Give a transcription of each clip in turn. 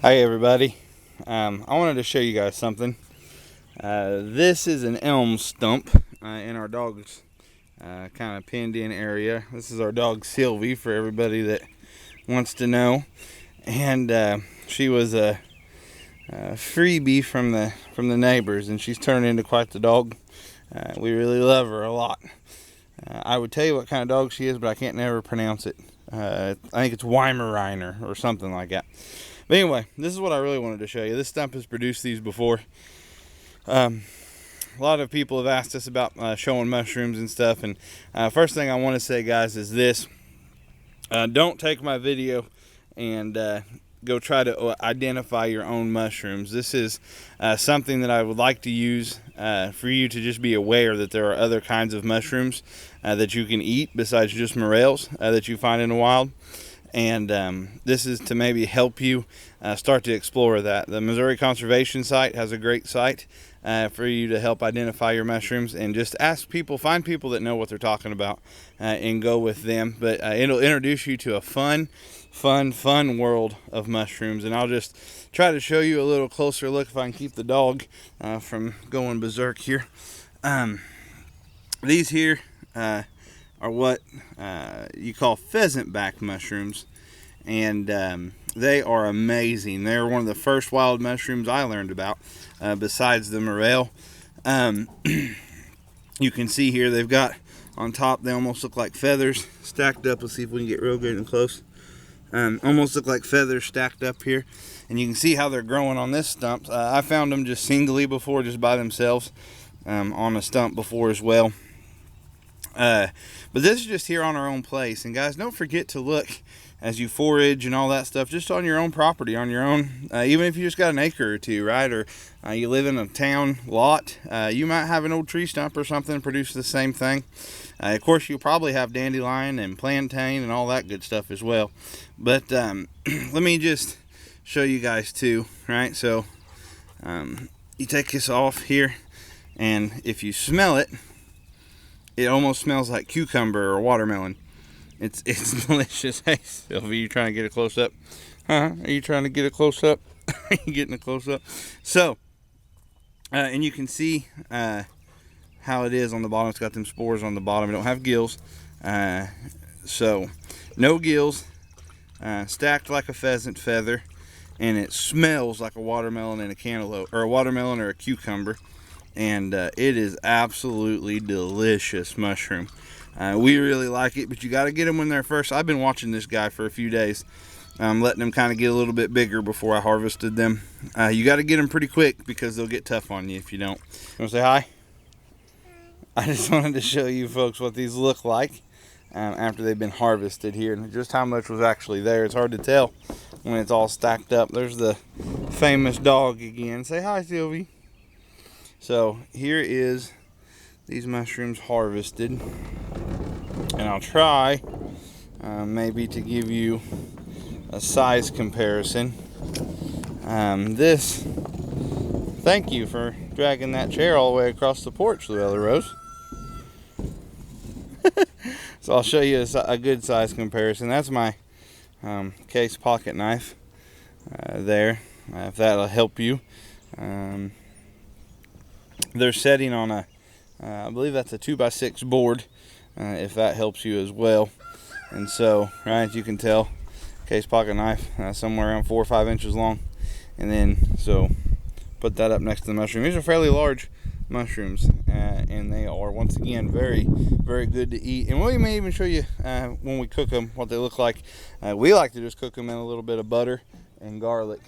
Hi everybody. I wanted to show you guys something. This is an elm stump in our dog's kind of pinned in area. This is our dog Sylvie, for everybody that wants to know. And she was a freebie from the neighbors, and she's turned into quite the dog. We really love her a lot. I would tell you what kind of dog she is, but I can't never pronounce it. I think it's Weimaraner or something like that. But anyway, this is what I really wanted to show you. This stump has produced these before. A lot of people have asked us about showing mushrooms and stuff. And first thing I want to say, guys, is this. Don't take my video and go try to identify your own mushrooms. This is something that I would like to use for you to just be aware that there are other kinds of mushrooms that you can eat besides just morels that you find in the wild. And this is to maybe help you start to explore that. The Missouri Conservation Site has a great site for you to help identify your mushrooms, and just ask people, find people that know what they're talking about, and go with them. But it'll introduce you to a fun world of mushrooms. And I'll just try to show you a little closer look if I can keep the dog from going berserk here. These here are what you call pheasant back mushrooms, and they are amazing. They're one of the first wild mushrooms I learned about, besides the morel. You can see here they've got on top, they almost look like feathers stacked up. Let's see if we can get real good and close. Almost look like feathers stacked up here, and you can see how they're growing on this stump. I found them just singly before, just by themselves, on a stump before as well. But this is just here on our own place. And guys, don't forget to look as you forage and all that stuff, just on your own property, on your own, even if you just got an acre or two, right? Or you live in a town lot, you might have an old tree stump or something produce the same thing. Of course, you'll probably have dandelion and plantain and all that good stuff as well. But let me just show you guys too, right? So you take this off here, and if you smell it, it almost smells like cucumber or watermelon. It's delicious. Hey, Sylvie, you trying to get a close up? Are you trying to get a close up? Are you getting a close up? So, and you can see how it is on the bottom. It's got them spores on the bottom. It don't have gills. So, no gills. Stacked like a pheasant feather, and it smells like a watermelon and a cantaloupe, or a watermelon or a cucumber. And it is absolutely delicious mushroom. We really like it, but you got to get them when they're first. I've been watching this guy for a few days, letting them kind of get a little bit bigger before I harvested them. You got to get them pretty quick, because they'll get tough on you if you don't. You want to say hi? I just wanted to show you folks what these look like after they've been harvested here, and just how much was actually there. It's hard to tell when it's all stacked up. There's the famous dog again. Say hi, Sylvie. So here is these mushrooms harvested, and I'll try maybe to give you a size comparison. Thank you for dragging that chair all the way across the porch, Luella Rose. So I'll show you a good size comparison. That's my case pocket knife there, if that'll help you. They're setting on a, I believe that's a 2x6 board, if that helps you as well. And so, right, as you can tell, case pocket knife, somewhere around 4 or 5 inches long. And then, so, put that up next to the mushroom. These are fairly large mushrooms, and they are, once again, very, very good to eat. And we may even show you, when we cook them, what they look like. We like to just cook them in a little bit of butter and garlic.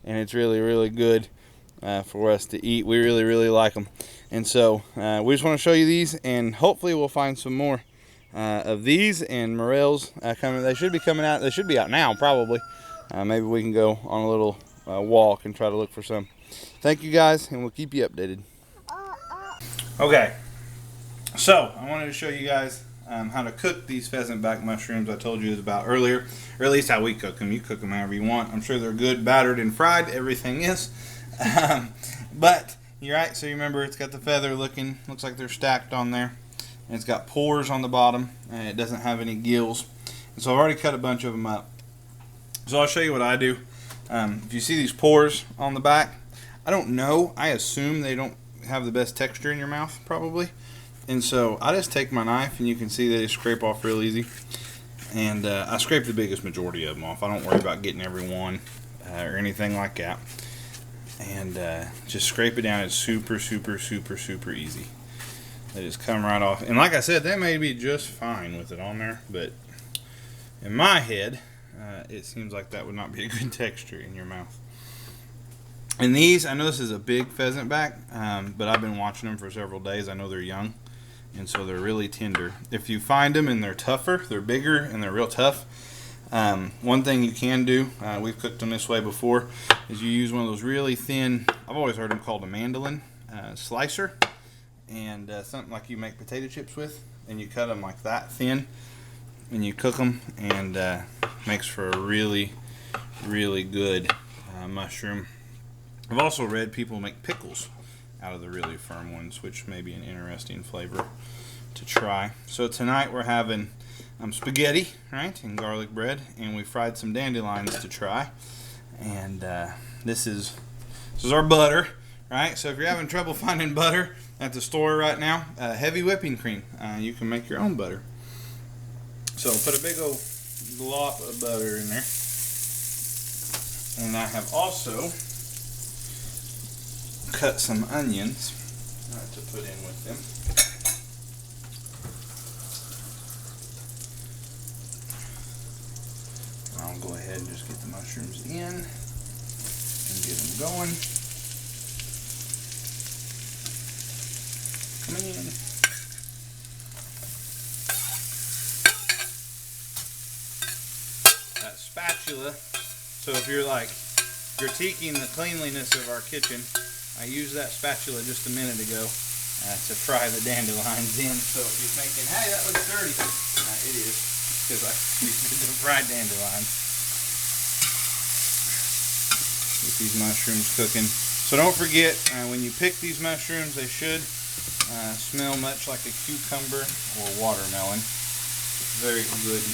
And it's really, really good for us to eat. We really, really like them. And so we just want to show you these, and hopefully we'll find some more of these and morels coming. They should be coming out. They should be out now, probably. Maybe we can go on a little walk and try to look for some. Thank you guys, and we'll keep you updated. Okay, so I wanted to show you guys how to cook these pheasant back mushrooms I told you about earlier, or at least how we cook them. You cook them however you want. I'm sure they're good battered and fried. Everything is. But you're right. So you remember, it's got the feather looking. Looks like they're stacked on there. And it's got pores on the bottom, and it doesn't have any gills. And so I've already cut a bunch of them up. So I'll show you what I do. If you see these pores on the back, I don't know. I assume they don't have the best texture in your mouth, probably. And so I just take my knife, and you can see they scrape off real easy. And I scrape the biggest majority of them off. I don't worry about getting every one or anything like that. And just scrape it down. It's super, super, super, super easy. They just come right off. And like I said, that may be just fine with it on there. But in my head, it seems like that would not be a good texture in your mouth. And these, I know this is a big pheasant back, but I've been watching them for several days. I know they're young, and so they're really tender. If you find them and they're tougher, they're bigger and they're real tough, one thing you can do, we've cooked them this way before, is you use one of those really thin, I've always heard them called a mandolin slicer, and something like you make potato chips with, and you cut them like that thin, and you cook them, and makes for a really, really good mushroom. I've also read people make pickles out of the really firm ones, which may be an interesting flavor to try. So tonight we're having spaghetti, right, and garlic bread, and we fried some dandelions to try. And this is our butter, right? So if you're having trouble finding butter at the store right now, heavy whipping cream. You can make your own butter. So put a big old glop of butter in there. And I have also cut some onions to put in with them. I'll go ahead and just get the mushrooms in and get them going. Come in. That spatula, so if you're like critiquing the cleanliness of our kitchen, I used that spatula just a minute ago to fry the dandelions in. So if you're thinking, hey, that looks dirty, it is, because I used it to fry dandelions. Get these mushrooms cooking. So don't forget, when you pick these mushrooms, they should smell much like a cucumber or watermelon. Very good,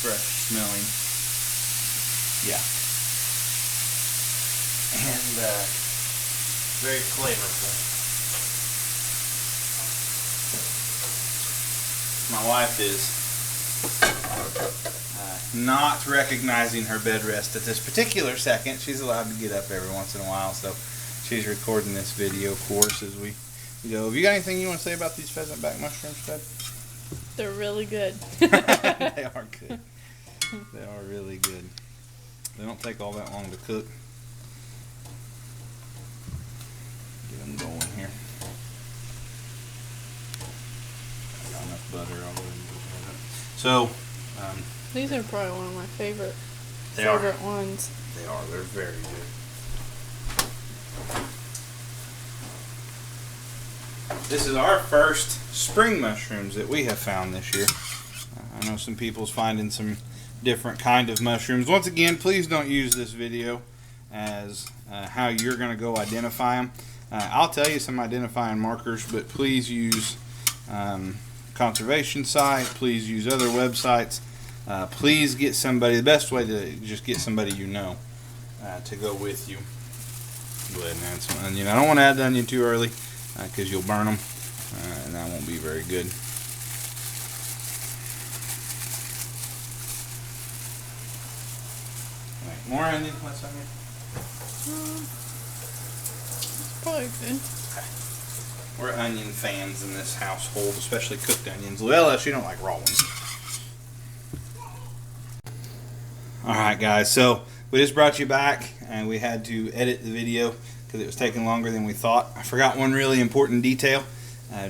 fresh smelling. Yeah. And very flavorful. My wife is not recognizing her bed rest at this particular second. She's allowed to get up every once in a while, so she's recording this video, of course, as we go. Have you got anything you want to say about these pheasant back mushrooms, Deb? They're really good. They are good. They are really good. They don't take all that long to cook. Get them going here. I got enough butter. I'll go ahead and put that up. So, these are probably one of my favorite ones. They are. They're very good. This is our first spring mushrooms that we have found this year. I know some people's finding some different kind of mushrooms. Once again, please don't use this video as how you're going to go identify them. I'll tell you some identifying markers, but please use conservation site. Please use other websites. Please get somebody. The best way to just get somebody you know to go with you. Go ahead and add some onion. I don't want to add the onion too early because you'll burn them, and that won't be very good. Right, more onion, less onion. Probably good. Okay. We're onion fans in this household, especially cooked onions. Luella, she don't like raw ones. Alright guys, so we just brought you back and we had to edit the video because it was taking longer than we thought. I forgot one really important detail.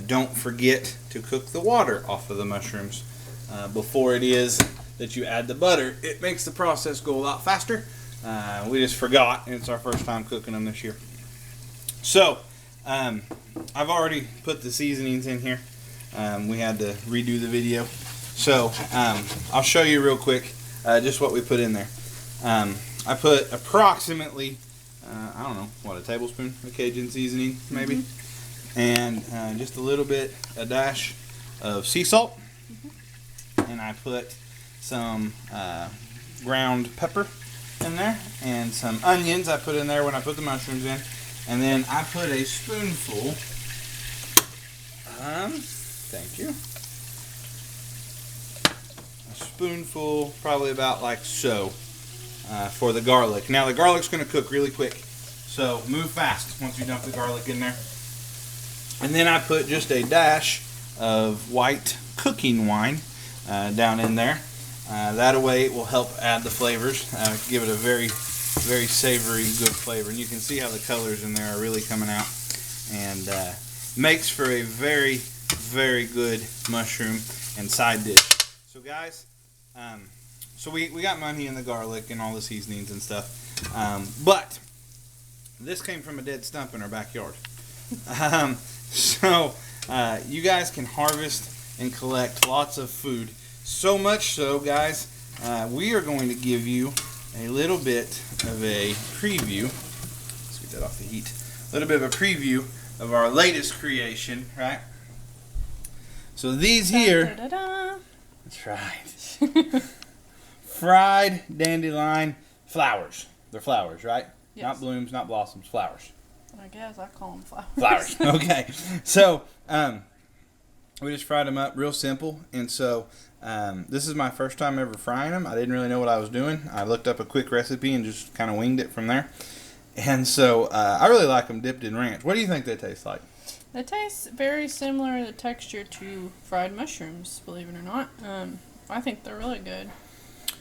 Don't forget to cook the water off of the mushrooms before it is that you add the butter. It makes the process go a lot faster. We just forgot, and it's our first time cooking them this year. So, I've already put the seasonings in here. We had to redo the video. So, I'll show you real quick just what we put in there. I put approximately, I don't know, what, a tablespoon of Cajun seasoning, maybe? Mm-hmm. And just a dash of sea salt. Mm-hmm. And I put some ground pepper in there, and some onions I put in there when I put the mushrooms in. And then I put a spoonful, thank you, a spoonful, probably about like so, for the garlic. Now the garlic's going to cook really quick, so move fast once you dump the garlic in there. And then I put just a dash of white cooking wine down in there. That way it will help add the flavors, give it a very savory, good flavor. And you can see how the colors in there are really coming out, and makes for a very good mushroom and side dish. So guys, so we got money in the garlic and all the seasonings and stuff, but this came from a dead stump in our backyard. So you guys can harvest and collect lots of food. So much so, guys, we are going to give you a little bit of a preview. Let's get that off the heat. A little bit of a preview of our latest creation, right? So these here, that's right, fried dandelion flowers. They're flowers, right? Yes. Not blooms, not blossoms, flowers. I guess I call them flowers. Flowers. Okay. So we just fried them up, real simple. And so this is my first time ever frying them. I didn't really know what I was doing. I looked up a quick recipe and just kind of winged it from there. And so I really like them dipped in ranch. What do you think they taste like? They taste very similar in the texture to fried mushrooms, believe it or not. I think they're really good.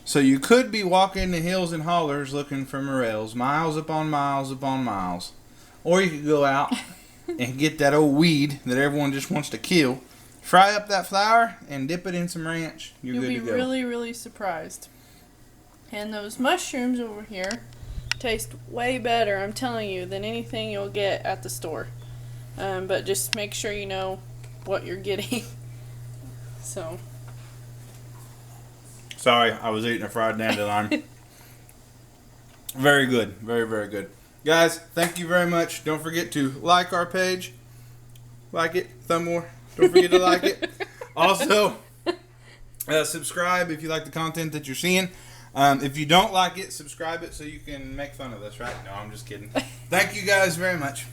So you could be walking the hills and hollers looking for morels, miles upon miles upon miles. Or you could go out and get that old weed that everyone just wants to kill, fry up that flour, and dip it in some ranch. You'll good to go. You'll be really, really surprised. And those mushrooms over here taste way better, I'm telling you, than anything you'll get at the store. But just make sure you know what you're getting. So. Sorry, I was eating a fried dandelion. Very good. Very good. Guys, thank you very much. Don't forget to like our page. Like it. Thumb more. Don't forget to like it. Also, subscribe if you like the content that you're seeing. If you don't like it, subscribe it so you can make fun of us, right? No, I'm just kidding. Thank you guys very much.